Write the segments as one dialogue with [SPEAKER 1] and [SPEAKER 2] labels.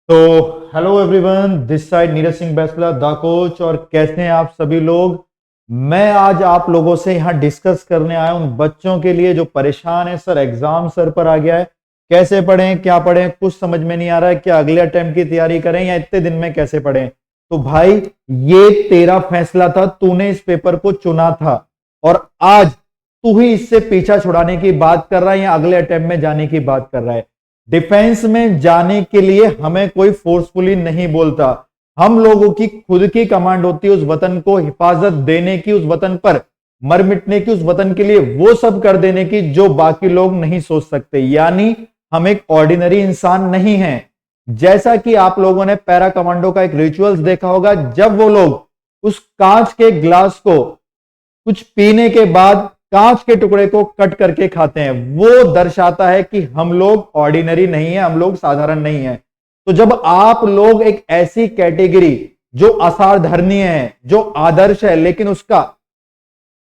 [SPEAKER 1] तो hello everyone, this side Neeraj Singh Bainsla the coach. और कैसे हैं आप सभी लोग। मैं आज आप लोगों से यहाँ डिस्कस करने आया हूँ उन बच्चों के लिए जो परेशान है। सर एग्जाम सर पर आ गया है, कैसे पढ़ें क्या पढ़ें कुछ समझ में नहीं आ रहा है। क्या अगले अटेम्प्ट की तैयारी करें या इतने दिन में कैसे पढ़ें। तो भाई ये तेरा फैसला था, तूने इस पेपर को चुना था और आज तू ही इससे पीछा छुड़ाने की बात कर रहा है या अगले अटेम्प्ट में जाने की बात कर रहा है। डिफेंस में जाने के लिए हमें कोई फोर्सफुली नहीं बोलता। हम लोगों की खुद की कमांड होती है उस वतन को हिफाजत देने की, उस वतन पर मर मिटने की, उस वतन के लिए वो सब कर देने की जो बाकी लोग नहीं सोच सकते। यानी हम एक ऑर्डिनरी इंसान नहीं हैं। जैसा कि आप लोगों ने पैरा कमांडो का एक रिचुअल्स देखा होगा, जब वो लोग उस कांच के ग्लास को कुछ पीने के बाद कांच के टुकड़े को कट करके खाते हैं, वो दर्शाता है कि हम लोग ऑर्डिनरी नहीं है, हम लोग साधारण नहीं है। तो जब आप लोग एक ऐसी कैटेगरी जो असाधारणीय है, जो आदर्श है, लेकिन उसका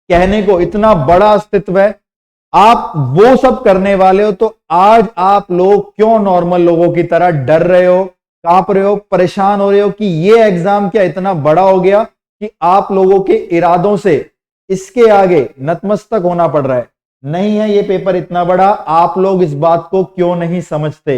[SPEAKER 1] कहने को इतना बड़ा अस्तित्व है, आप वो सब करने वाले हो, तो आज आप लोग क्यों नॉर्मल लोगों की तरह डर रहे हो, कांप रहे हो, परेशान हो रहे हो कि ये एग्जाम क्या इतना बड़ा हो गया कि आप लोगों के इरादों से इसके आगे नतमस्तक होना पड़ रहा है। नहीं है ये पेपर इतना बड़ा, आप लोग इस बात को क्यों नहीं समझते।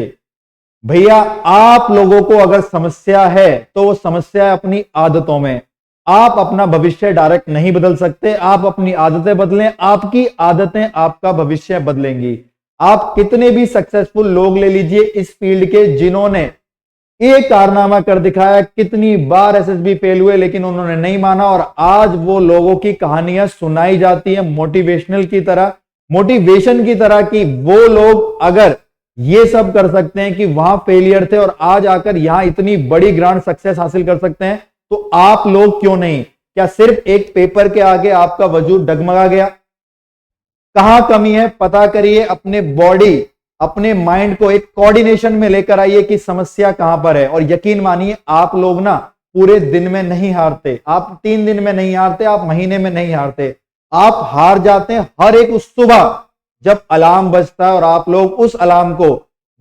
[SPEAKER 1] भैया आप लोगों को अगर समस्या है तो वो समस्या है अपनी आदतों में। आप अपना भविष्य डायरेक्ट नहीं बदल सकते, आप अपनी आदतें बदलें, आपकी आदतें आपका भविष्य बदलेंगी। आप कितने भी सक्सेसफुल लोग ले लीजिए इस फील्ड के, जिन्होंने एक कारनामा कर दिखाया, कितनी बार एसएसबी फेल हुए लेकिन उन्होंने नहीं माना, और आज वो लोगों की कहानियां सुनाई जाती है मोटिवेशनल की तरह, मोटिवेशन की तरह, कि वो लोग अगर ये सब कर सकते हैं कि वहां फेलियर थे और आज आकर यहां इतनी बड़ी ग्रांड सक्सेस हासिल कर सकते हैं, तो आप लोग क्यों नहीं। क्या सिर्फ एक पेपर के आगे आपका वजूद डगमगा गया। कहां कमी है पता करिए, अपने बॉडी अपने माइंड को एक कोऑर्डिनेशन में लेकर आइए कि समस्या कहां पर है। और यकीन मानिए आप लोग ना पूरे दिन में नहीं हारते, आप 3 दिन में नहीं हारते, आप महीने में नहीं हारते, आप हार जाते हैं हर एक उस सुबह जब अलार्म बजता है और आप लोग उस अलार्म को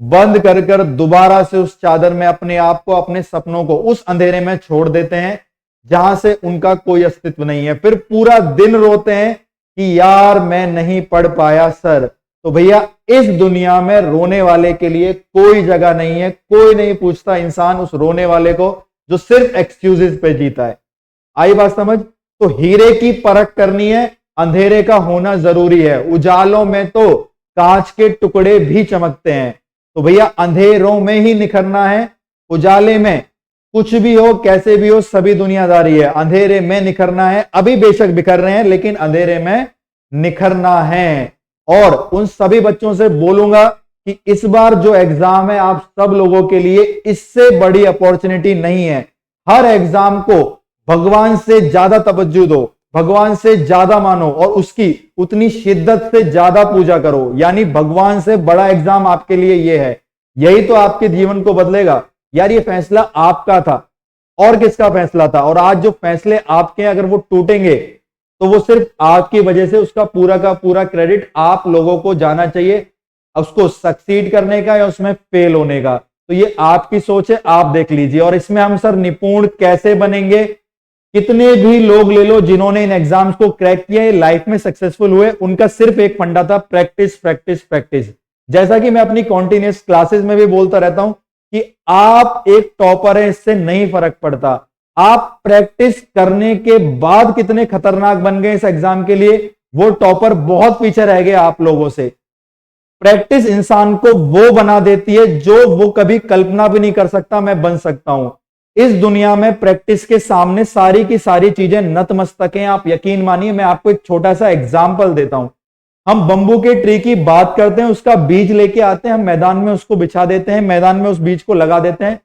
[SPEAKER 1] बंद कर कर दोबारा से उस चादर में अपने आप को, अपने सपनों को उस अंधेरे में छोड़ देते हैं जहां से उनका कोई अस्तित्व नहीं है। फिर पूरा दिन रोते हैं कि यार मैं नहीं पढ़ पाया सर। तो भैया इस दुनिया में रोने वाले के लिए कोई जगह नहीं है, कोई नहीं पूछता इंसान उस रोने वाले को जो सिर्फ एक्सक्यूजेस पे जीता है। आई बात समझ। तो हीरे की परख करनी है, अंधेरे का होना जरूरी है। उजालों में तो कांच के टुकड़े भी चमकते हैं, तो भैया अंधेरों में ही निखरना है। उजाले में कुछ भी हो कैसे भी हो सभी दुनियादारी है, अंधेरे में निखरना है। अभी बेशक बिखर रहे हैं लेकिन अंधेरे में निखरना है। और उन सभी बच्चों से बोलूंगा कि इस बार जो एग्जाम है आप सब लोगों के लिए इससे बड़ी अपॉर्चुनिटी नहीं है। हर एग्जाम को भगवान से ज्यादा तवज्जो दो, भगवान से ज्यादा मानो और उसकी उतनी शिद्दत से ज्यादा पूजा करो। यानी भगवान से बड़ा एग्जाम आपके लिए ये है, यही तो आपके जीवन को बदलेगा। यार ये फैसला आपका था और किसका फैसला था, और आज जो फैसले आपके हैं अगर वो टूटेंगे तो वो सिर्फ आपकी वजह से, उसका पूरा का पूरा क्रेडिट आप लोगों को जाना चाहिए, उसको सक्सीड करने का या उसमें फेल होने का। तो ये आपकी सोच है, आप देख लीजिए। और इसमें हम सर निपुण कैसे बनेंगे। कितने भी लोग ले लो जिन्होंने इन एग्जाम्स को क्रैक किया, लाइफ में सक्सेसफुल हुए, उनका सिर्फ एक फंडा था, प्रैक्टिस प्रैक्टिस प्रैक्टिस। जैसा कि मैं अपनी कॉन्टिन्यूस क्लासेस में भी बोलता रहता हूं कि आप एक टॉपर है इससे नहीं फर्क पड़ता, आप प्रैक्टिस करने के बाद कितने खतरनाक बन गए इस एग्जाम के लिए, वो टॉपर बहुत पीछे रह गए आप लोगों से। प्रैक्टिस इंसान को वो बना देती है जो वो कभी कल्पना भी नहीं कर सकता मैं बन सकता हूं। इस दुनिया में प्रैक्टिस के सामने सारी की सारी चीजें नतमस्तक हैं। आप यकीन मानिए, मैं आपको एक छोटा सा एग्जाम्पल देता हूं। हम बंबू के ट्री की बात करते हैं, उसका बीज लेके आते हैं, हम मैदान में उसको बिछा देते हैं, मैदान में उस बीज को लगा देते हैं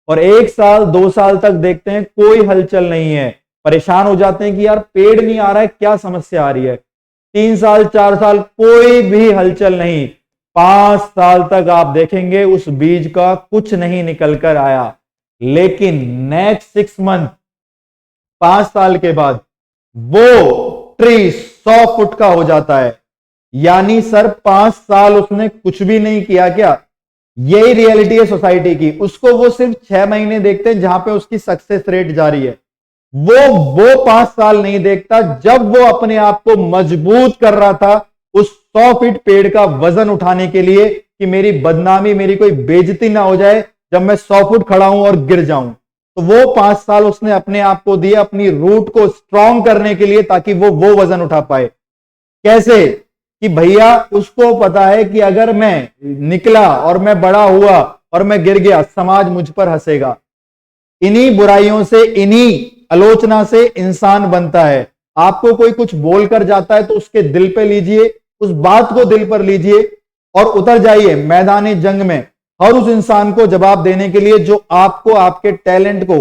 [SPEAKER 1] और 1 साल 2 साल तक देखते हैं कोई हलचल नहीं है। परेशान हो जाते हैं कि यार पेड़ नहीं आ रहा है, क्या समस्या आ रही है। 3 साल 4 साल कोई भी हलचल नहीं, 5 साल तक आप देखेंगे उस बीज का कुछ नहीं निकल कर आया। लेकिन नेक्स्ट 6 मंथ, 5 साल के बाद वो ट्री 100 फुट का हो जाता है। यानी सर 5 साल उसने कुछ भी नहीं किया क्या। यही रियलिटी है सोसाइटी की। उसको वो सिर्फ 6 महीने देखते हैं जहां पे उसकी सक्सेस रेट जारी है। वो 5 साल नहीं देखता जब वो अपने आप को मजबूत कर रहा था उस 100 फीट पेड़ का वजन उठाने के लिए कि मेरी बदनामी, मेरी कोई बेइज्जती ना हो जाए जब मैं 100 फुट खड़ा हूं और गिर जाऊं। तो वो 5 साल उसने अपने आप को दिए अपनी रूट को स्ट्रांग करने के लिए ताकि वो वजन उठा पाए। कैसे? कि भैया उसको पता है कि अगर मैं निकला और मैं बड़ा हुआ और मैं गिर गया, समाज मुझ पर हंसेगा। इन्हीं बुराइयों से, इन्हीं आलोचना से इंसान बनता है। आपको कोई कुछ बोलकर जाता है तो उसके दिल पे लीजिए, उस बात को दिल पर लीजिए और उतर जाइए मैदानी जंग में हर उस इंसान को जवाब देने के लिए जो आपको, आपके टैलेंट को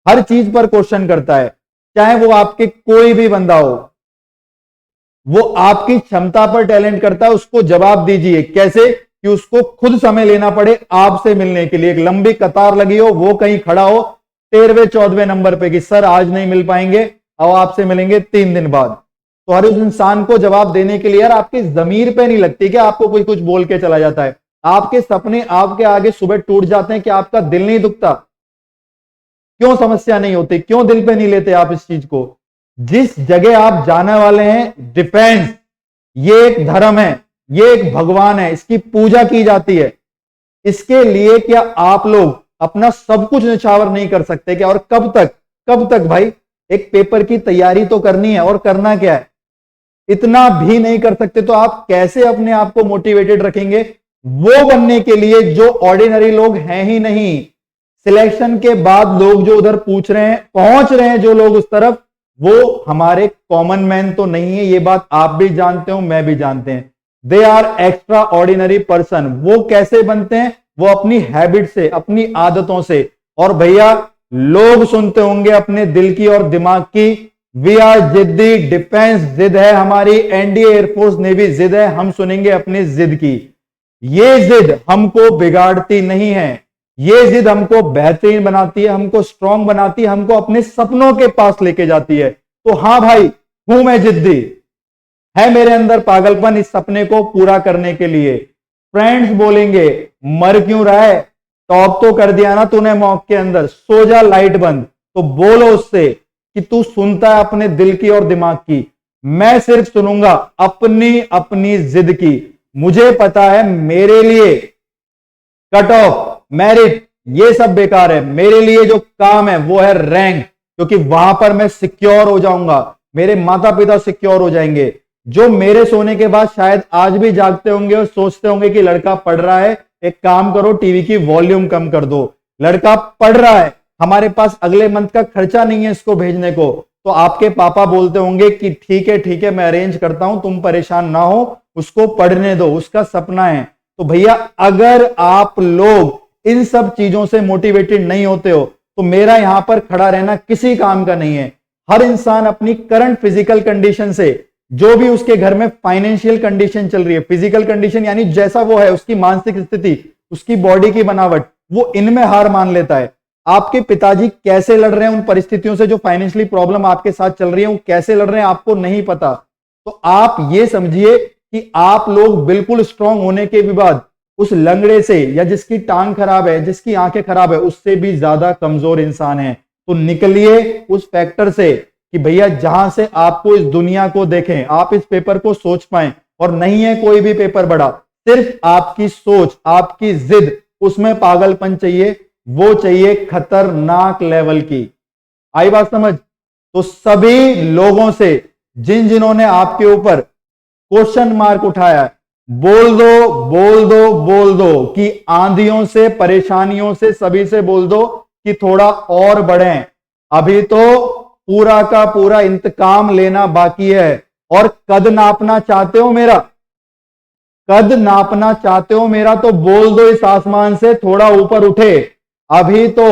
[SPEAKER 1] हर चीज पर क्वेश्चन करता है। चाहे वो आपके कोई भी बंदा हो, वो आपकी क्षमता पर टैलेंट करता है, उसको जवाब दीजिए। कैसे? कि उसको खुद समय लेना पड़े आपसे मिलने के लिए। एक लंबी कतार लगी हो, वो कहीं खड़ा हो 13वें 14वें नंबर पे कि सर आज नहीं मिल पाएंगे और आपसे मिलेंगे 3 दिन बाद। तो हर उस इंसान को जवाब देने के लिए यार आपकी जमीर पे नहीं लगती कि आपको कोई कुछ बोल के चला जाता है। आपके सपने आपके आगे सुबह टूट जाते हैं कि आपका दिल नहीं दुखता? क्यों समस्या नहीं होती? क्यों दिल पे नहीं लेते आप इस चीज को? जिस जगह आप जाने वाले हैं, डिफेंस, ये एक धर्म है, ये एक भगवान है, इसकी पूजा की जाती है। इसके लिए क्या आप लोग अपना सब कुछ निछावर नहीं कर सकते क्या? और कब तक भाई? एक पेपर की तैयारी तो करनी है और करना क्या है? इतना भी नहीं कर सकते तो आप कैसे अपने आप को मोटिवेटेड रखेंगे वो बनने के लिए जो ऑर्डिनरी लोग हैं ही नहीं। सिलेक्शन के बाद लोग जो उधर पूछ रहे हैं, पहुंच रहे हैं जो लोग उस तरफ, वो हमारे कॉमन मैन तो नहीं है। ये बात आप भी जानते हो, मैं भी जानते हैं। They are extraordinary person. वो कैसे बनते हैं? वो अपनी हैबिट से, अपनी आदतों से। और भैया लोग सुनते होंगे अपने दिल की और दिमाग की, वी आर जिद्दी, डिफेंस जिद है हमारी, एनडीए एयरफोर्स नेवी जिद है, हम सुनेंगे अपनी जिद की। ये जिद हमको बिगाड़ती नहीं है, ये जिद हमको बेहतरीन बनाती है, हमको स्ट्रांग बनाती है, हमको अपने सपनों के पास लेके जाती है। तो हाँ भाई, हूं मैं जिद्दी, है मेरे अंदर पागलपन इस सपने को पूरा करने के लिए। फ्रेंड्स बोलेंगे मर क्यों रहा है, टॉप तो कर दिया ना तूने मॉक के अंदर, सो जा लाइट बंद। तो बोलो उससे कि तू सुनता है अपने दिल की और दिमाग की, मैं सिर्फ सुनूंगा अपनी अपनी जिद की। मुझे पता है मेरे लिए कट ऑफ, मेरिट, ये सब बेकार है। मेरे लिए जो काम है वो है रैंक, क्योंकि वहां पर मैं सिक्योर हो जाऊंगा, मेरे माता पिता सिक्योर हो जाएंगे, जो मेरे सोने के बाद शायद आज भी जागते होंगे और सोचते होंगे कि लड़का पढ़ रहा है, एक काम करो टीवी की वॉल्यूम कम कर दो, लड़का पढ़ रहा है, हमारे पास अगले मंथ का खर्चा नहीं है इसको भेजने को। तो आपके पापा बोलते होंगे कि ठीक है मैं अरेंज करता हूं, तुम परेशान ना हो, उसको पढ़ने दो, उसका सपना है। तो भैया अगर आप लोग इन सब चीजों से मोटिवेटेड नहीं होते हो तो मेरा यहां पर खड़ा रहना किसी काम का नहीं है। हर इंसान अपनी करंट फिजिकल कंडीशन से, जो भी उसके घर में फाइनेंशियल कंडीशन चल रही है, फिजिकल कंडीशन यानी जैसा वो है, उसकी मानसिक स्थिति, उसकी बॉडी की बनावट, वो इनमें हार मान लेता है। आपके पिताजी कैसे लड़ रहे हैं उन परिस्थितियों से, जो फाइनेंशियली प्रॉब्लम आपके साथ चल रही है, वो कैसे लड़ रहे हैं आपको नहीं पता। तो आप ये समझिए कि आप लोग बिल्कुल स्ट्रांग होने के भी बाद उस लंगड़े से, या जिसकी टांग खराब है, जिसकी आंखें खराब है, उससे भी ज्यादा कमजोर इंसान है। तो निकलिए उस फैक्टर से कि भैया जहां से आपको इस दुनिया को देखें, आप इस पेपर को सोच पाए। और नहीं है कोई भी पेपर बड़ा, सिर्फ आपकी सोच, आपकी जिद, उसमें पागलपन चाहिए, वो चाहिए खतरनाक लेवल की। आई बात समझ? तो सभी लोगों से जिन्होंने आपके ऊपर क्वेश्चन मार्क उठाया, बोल दो कि आंधियों से, परेशानियों से, सभी से बोल दो कि थोड़ा और बढ़ें, अभी तो पूरा का पूरा इंतकाम लेना बाकी है। और कद नापना चाहते हो मेरा, कद नापना चाहते हो मेरा, तो बोल दो इस आसमान से थोड़ा ऊपर उठे, अभी तो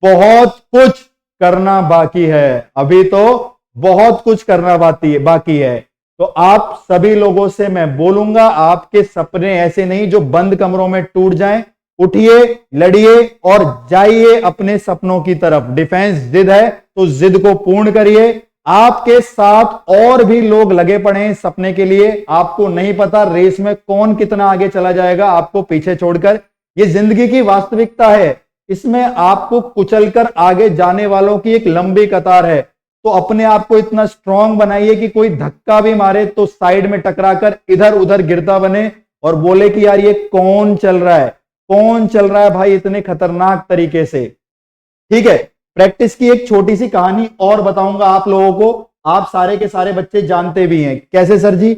[SPEAKER 1] बहुत कुछ करना बाकी है, अभी तो बहुत कुछ करना बाकी है। तो आप सभी लोगों से मैं बोलूंगा, आपके सपने ऐसे नहीं जो बंद कमरों में टूट जाएं। उठिए, लड़िए और जाइए अपने सपनों की तरफ। डिफेंस जिद है तो जिद को पूर्ण करिए, आपके साथ और भी लोग लगे पड़े हैं सपने के लिए। आपको नहीं पता रेस में कौन कितना आगे चला जाएगा आपको पीछे छोड़कर। ये जिंदगी की वास्तविकता है, इसमें आपको कुचलकर आगे जाने वालों की एक लंबी कतार है। तो अपने आप को इतना स्ट्रांग बनाइए कि कोई धक्का भी मारे तो साइड में टकराकर इधर उधर गिरता बने और बोले कि यार ये कौन चल रहा है, कौन चल रहा है भाई इतने खतरनाक तरीके से। ठीक है, प्रैक्टिस की एक छोटी सी कहानी और बताऊंगा आप लोगों को, आप सारे के सारे बच्चे जानते भी हैं। कैसे सर जी?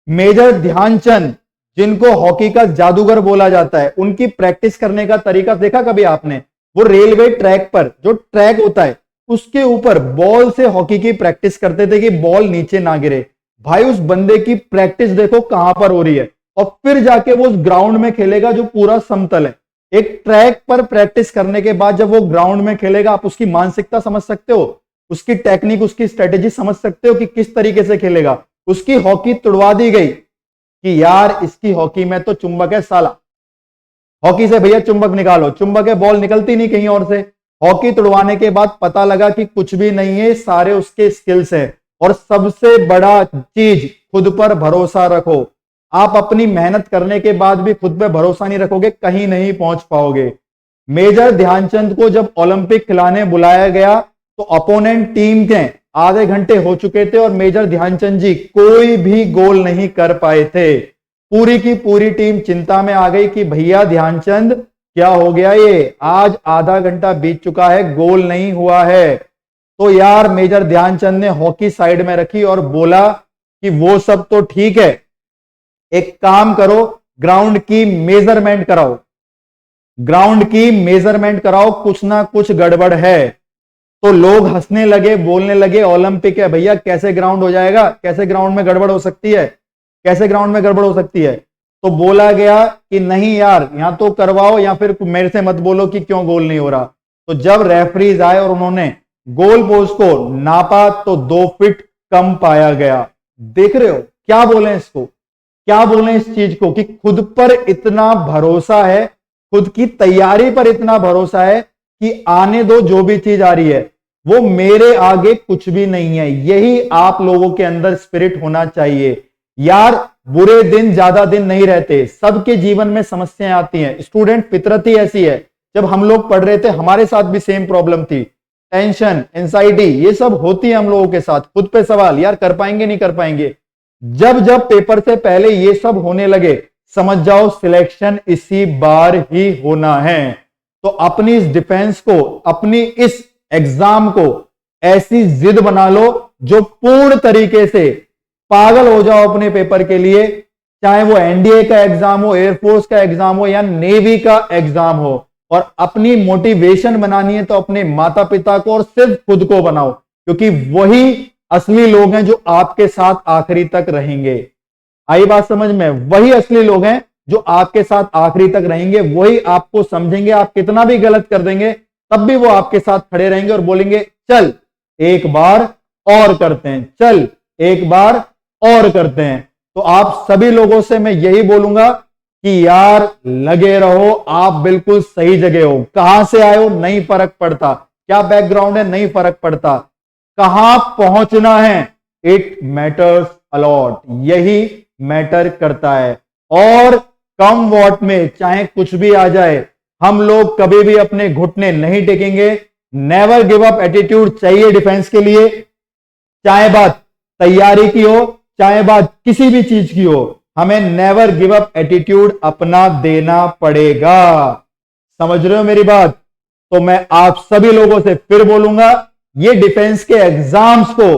[SPEAKER 1] मेजर ध्यानचंद, जिनको हॉकी का जादूगर बोला जाता है, उनकी प्रैक्टिस करने का तरीका देखा कभी आपने? वो रेलवे ट्रैक पर जो ट्रैक होता है उसके ऊपर बॉल से हॉकी की प्रैक्टिस करते थे कि बॉल नीचे ना गिरे। भाई उस बंदे की प्रैक्टिस देखो कहां पर हो रही है, और फिर जाके वो उस ग्राउंड में खेलेगा जो पूरा समतल है। एक ट्रैक पर प्रैक्टिस करने के बाद जब वो ग्राउंड में खेलेगा, आप उसकी मानसिकता समझ सकते हो, उसकी टेक्निक, उसकी स्ट्रेटेजी समझ सकते हो कि किस तरीके से खेलेगा। उसकी हॉकी तुड़वा दी गई कि यार इसकी हॉकी में तो चुंबक है साला, हॉकी से भैया चुंबक निकालो, चुंबक है, बॉल निकलती नहीं कहीं और से। हॉकी तुड़वाने के बाद पता लगा कि कुछ भी नहीं है, सारे उसके स्किल्स हैं। और सबसे बड़ा चीज, खुद पर भरोसा रखो। आप अपनी मेहनत करने के बाद भी खुद पे भरोसा नहीं रखोगे, कहीं नहीं पहुंच पाओगे। मेजर ध्यानचंद को जब ओलंपिक खिलाने बुलाया गया तो अपोनेंट टीम के आधे घंटे हो चुके थे और मेजर ध्यानचंद जी कोई भी गोल नहीं कर पाए थे। पूरी की पूरी टीम चिंता में आ गई कि भैया ध्यानचंद क्या हो गया, ये आज आधा घंटा बीत चुका है, गोल नहीं हुआ है। तो यार मेजर ध्यानचंद ने हॉकी साइड में रखी और बोला कि वो सब तो ठीक है, एक काम करो, ग्राउंड की मेजरमेंट कराओ, ग्राउंड की मेजरमेंट कराओ, कुछ ना कुछ गड़बड़ है। तो लोग हंसने लगे, बोलने लगे ओलंपिक है भैया, कैसे ग्राउंड हो जाएगा, कैसे ग्राउंड में गड़बड़ हो सकती है, कैसे ग्राउंड में गड़बड़ हो सकती है। तो बोला गया कि नहीं यार, यहां तो करवाओ या फिर मेरे से मत बोलो कि क्यों गोल नहीं हो रहा। तो जब रेफरीज आए और उन्होंने गोल पोस्ट को नापा तो 2 फीट कम पाया गया। देख रहे हो क्या बोले इसको, क्या बोले इस चीज को कि खुद पर इतना भरोसा है, खुद की तैयारी पर इतना भरोसा है कि आने दो, जो भी चीज आ रही है वो मेरे आगे कुछ भी नहीं है। यही आप लोगों के अंदर स्पिरिट होना चाहिए। यार बुरे दिन ज्यादा दिन नहीं रहते, सबके जीवन में समस्याएं आती हैं। स्टूडेंट फितरत ही ऐसी है। जब हम लोग पढ़ रहे थे हमारे साथ भी सेम प्रॉब्लम थी, टेंशन, एंजाइटी, ये सब होती है हम लोगों के साथ। खुद पे सवाल, यार कर पाएंगे नहीं कर पाएंगे। जब जब पेपर से पहले ये सब होने लगे, समझ जाओ सिलेक्शन इसी बार ही होना है। तो अपनी इस डिफेंस को, अपनी इस एग्जाम को ऐसी जिद बना लो जो पूर्ण तरीके से पागल हो जाओ अपने पेपर के लिए। चाहे वो एनडीए का एग्जाम हो, एयरफोर्स का एग्जाम हो या नेवी का एग्जाम हो। और अपनी मोटिवेशन बनानी है तो अपने माता पिता को और सिर्फ खुद को बनाओ, क्योंकि वही असली लोग हैं जो आपके साथ आखिरी तक रहेंगे। आई बात समझ में? वही असली लोग हैं जो आपके साथ आखिरी तक रहेंगे। वही आपको समझेंगे, आप कितना भी गलत कर देंगे तब भी वो आपके साथ खड़े रहेंगे और बोलेंगे चल एक बार और करते हैं, चल एक बार और करते हैं। तो आप सभी लोगों से मैं यही बोलूंगा कि यार लगे रहो, आप बिल्कुल सही जगह हो। कहां से आए हो नहीं फर्क पड़ता, क्या बैकग्राउंड है नहीं फर्क पड़ता, कहां पहुंचना है इट मैटर्स अलॉट, यही मैटर करता है। और कम वॉट में चाहे कुछ भी आ जाए, हम लोग कभी भी अपने घुटने नहीं टेकेंगे। नेवर गिव अप एटीट्यूड चाहिए डिफेंस के लिए। चाहे बात तैयारी की हो, चाहे बात किसी भी चीज की हो, हमें नेवर गिव अप एटीट्यूड अपना देना पड़ेगा। समझ रहे हो मेरी बात? तो मैं आप सभी लोगों से फिर बोलूंगा, ये डिफेंस के एग्जाम्स को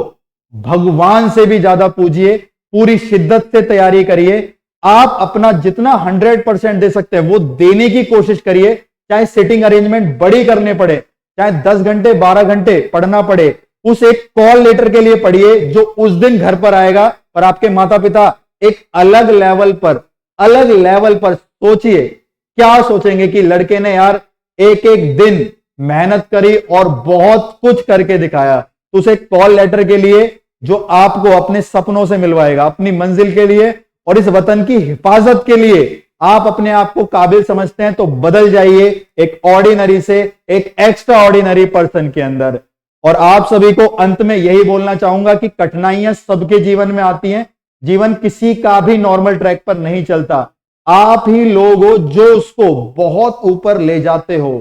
[SPEAKER 1] भगवान से भी ज्यादा पूजिए, पूरी शिद्दत से तैयारी करिए। आप अपना जितना 100% दे सकते हैं वो देने की कोशिश करिए। चाहे सिटिंग अरेंजमेंट बड़ी करने पड़े, चाहे 10 घंटे 12 घंटे पढ़ना पड़े, उस एक कॉल लेटर के लिए पढ़िए जो उस दिन घर पर आएगा। और आपके माता पिता एक अलग लेवल पर सोचिए, क्या सोचेंगे कि लड़के ने यार एक एक दिन मेहनत करी और बहुत कुछ करके दिखाया। तो उसे कॉल लेटर के लिए जो आपको अपने सपनों से मिलवाएगा, अपनी मंजिल के लिए और इस वतन की हिफाजत के लिए आप अपने आप को काबिल समझते हैं तो बदल जाइए एक ऑर्डिनरी से एक एक्स्ट्रा ऑर्डिनरी पर्सन के अंदर। और आप सभी को अंत में यही बोलना चाहूंगा कि कठिनाइयां सबके जीवन में आती हैं। जीवन किसी का भी नॉर्मल ट्रैक पर नहीं चलता। आप ही लोग हो जो उसको बहुत ऊपर ले जाते हो।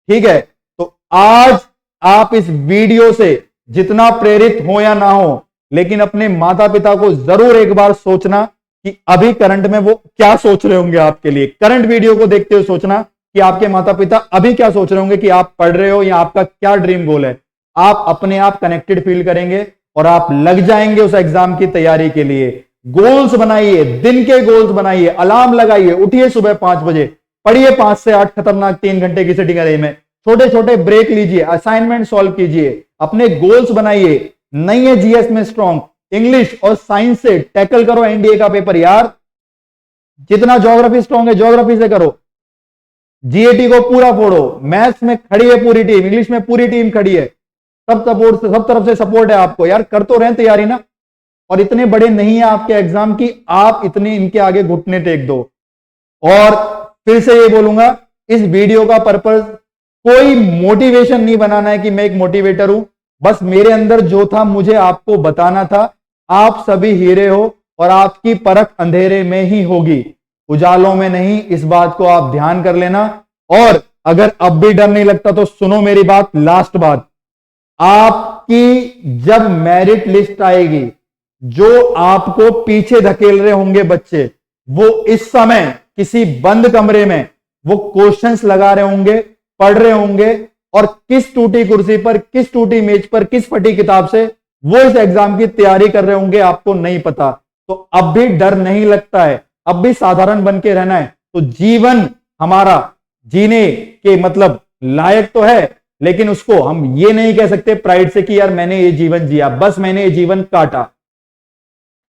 [SPEAKER 1] ठीक है, तो आज आप इस वीडियो से जितना प्रेरित हो या ना हो, लेकिन अपने माता पिता को जरूर एक बार सोचना कि अभी करंट में वो क्या सोच रहे होंगे आपके लिए। करंट वीडियो को देखते हुए सोचना कि आपके माता पिता अभी क्या सोच रहे होंगे कि आप पढ़ रहे हो या आपका क्या ड्रीम गोल है। आप अपने आप कनेक्टेड फील करेंगे और आप लग जाएंगे उस एग्जाम की तैयारी के लिए। गोल्स बनाइए, दिन के गोल्स बनाइए, अलार्म लगाइए, उठिए सुबह 5 बजे, पढ़िए 5 से 8 खतरनाक 3 घंटे की सिटिंग अरे में, छोटे छोटे ब्रेक लीजिए, असाइनमेंट सॉल्व कीजिए, अपने गोल्स बनाइए। नहीं है जीएस में स्ट्रॉन्ग, इंग्लिश और साइंस से टैकल करो एनडीए का पेपर यार। जितना ज्योग्राफी स्ट्रॉन्ग है ज्योग्राफी से करो, जीएटी को पूरा फोड़ो। मैथ्स में खड़ी है पूरी टीम, इंग्लिश में पूरी टीम खड़ी है, सब सपोर्ट से, सब तरफ से सपोर्ट है आपको यार। कर तो रहे तैयारी ना, और इतने बड़े नहीं है आपके एग्जाम की आप इतने इनके आगे घुटने टेक दो। और फिर से ये बोलूंगा, इस वीडियो का पर्पस कोई मोटिवेशन नहीं बनाना है कि मैं एक मोटिवेटर हूं, बस मेरे अंदर जो था मुझे आपको बताना था। आप सभी हीरे हो और आपकी परख अंधेरे में ही होगी, उजालों में नहीं। इस बात को आप ध्यान कर लेना। और अगर अब भी डर नहीं लगता तो सुनो मेरी बात, लास्ट बात, आपकी जब मेरिट लिस्ट आएगी, जो आपको पीछे धकेल रहे होंगे बच्चे, वो इस समय किसी बंद कमरे में वो क्वेश्चंस लगा रहे होंगे, पढ़ रहे होंगे, और किस टूटी कुर्सी पर, किस टूटी मेज पर, किस फटी किताब से वो इस एग्जाम की तैयारी कर रहे होंगे, आपको नहीं पता। तो अब भी डर नहीं लगता है, अब भी साधारण बन के रहना है। तो जीवन हमारा जीने के मतलब लायक तो है, लेकिन उसको हम ये नहीं कह सकते प्राइड से कि यार मैंने ये जीवन जिया, बस मैंने ये जीवन काटा।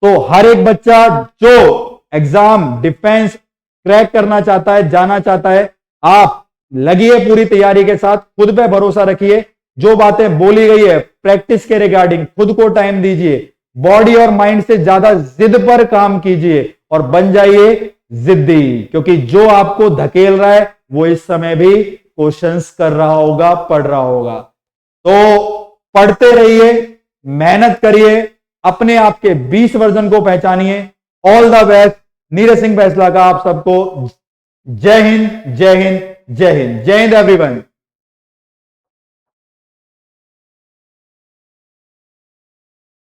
[SPEAKER 1] तो हर एक बच्चा जो एग्जाम डिफेंस क्रैक करना चाहता है, जाना चाहता है, आप लगिए पूरी तैयारी के साथ, खुद पे भरोसा रखिए। जो बातें बोली गई है प्रैक्टिस के रिगार्डिंग, खुद को टाइम दीजिए, बॉडी और माइंड से ज्यादा जिद पर काम कीजिए और बन जाइए जिद्दी, क्योंकि जो आपको धकेल रहा है वो इस समय भी क्वेश्चंस कर रहा होगा, पढ़ रहा होगा। तो पढ़ते रहिए, मेहनत करिए, अपने आप के 20 वर्जन को पहचानिए। All the best. Neeraj Singh Bainsla का आप सबको जय हिंद, जय हिंद, जय हिंद, जय हिंद एवरीवन।